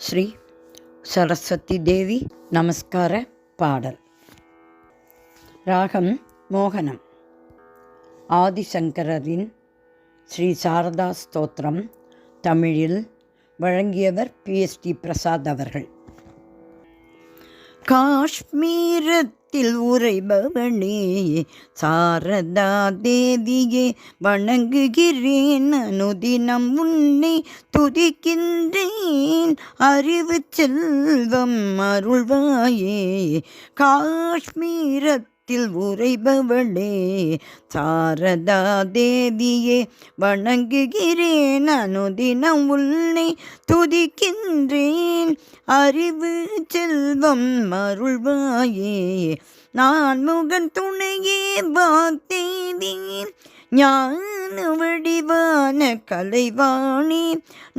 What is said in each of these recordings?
ஸ்ரீ சரஸ்வதி தேவி நமஸ்கார பாடல். ராகம் மோகனம். ஆதிசங்கரரின் ஸ்ரீ சாரதா ஸ்தோத்திரம் தமிழில் வழங்கியவர் PST பிரசாத் அவர்கள். காஷ்மீரத்தில் உறைபவனே சாரதா தேவியே, வணங்குகிறேன் அனுதினம் உன்னை துதிக்கின்றேன். அறிவு செல்வம் அருள்வாயே, காஷ்மீரத்தில் உறைபவளே சாரதா தேவியே, வணங்குகிறேன் அனுதினம் உன்னை துதிக்கின்றேன். அறிவு செல்வம் அருள்வாயே, நான் முகன் துணையே வாக்தேவி, ஞான வடிவான கலைவாணி,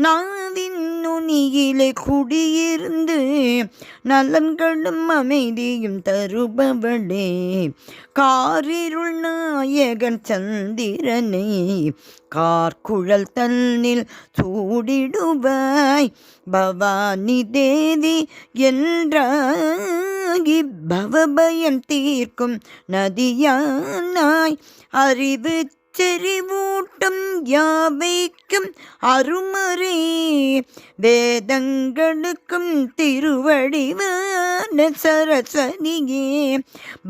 நாவின் நுனியிலே குடியிருந்து நலன்களும் அமைதியும் தருபவளே, காரிருள் நாயகன் சந்திரனை கார்குழல் தன்னில் சூடிடுவாய். பவானி தேவி என்றாகி பவபயம் தீர்க்கும் நதியானாய். அறிவு செறிவூட்டும் யாவைக்கும் அருமறை, வேதங்களுக்கும் திருவடிவான சரஸ்வதியே,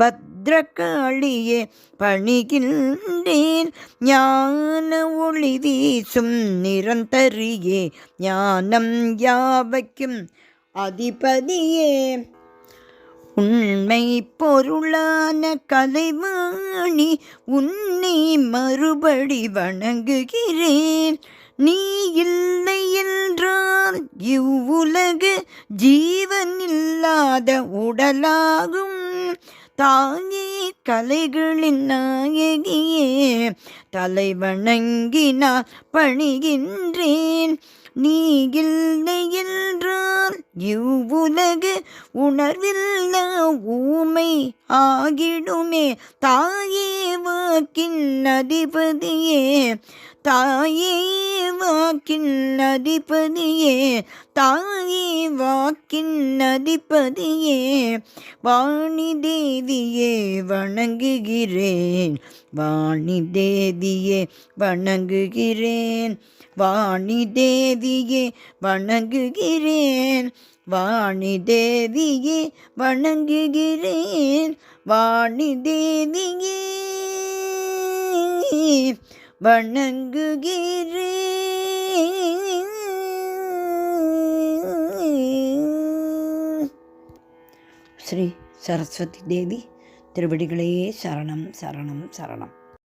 பத்ரகாளியே பணிகின்றேன். ஞான ஒளி வீசும் நிரந்தரியே, ஞானம் யாவைக்கும் அதிபதியே, உண்மை பொருளான கலைவாணி, உன்னை மறுபடி வணங்குகிறேன். நீ இல்லை என்றால் இவ்வுலகு ஜீவனில்லாத உடலாகும். தாயே கலைகளின் நாயகியே, தலை வணங்கினால் பணிகின்றேன். நீ இல்லை என்றால் இவ்வுலகு உணர்வில்லா ஊமை ஆகிடுமே. தாயே வாக்கின் அதிபதியே, தாயே வாக்கின் அதிபதியே, தாயே வாக்கின் அதிபதியே, வாணி தேவியே வணங்குகிறேன். வாணி தேவியே வணங்குகிறேன். வாணி தேவியே வணங்குகிறேன். வாணி தேவியே வணங்குகிறேன். வாணி தேவியே வணங்குகிறேன். ஸ்ரீ சரஸ்வதி தேவி திருவடிகளே சரணம் சரணம் சரணம்.